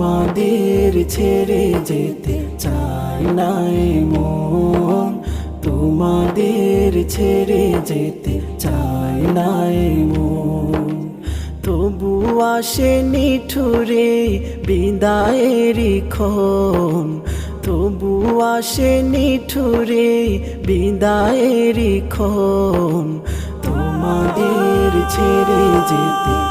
তোমাদের ছেড়ে যেতে চাই নাই মন, তোমাদের ছেড়ে যেতে চাই নাই মন। তবু আসে নিঠুরে বিদায়েরই ক্ষণ, তবু আসে নিঠুরে বিদায়েরই ক্ষণ। তোমাদের ছেড়ে যেতে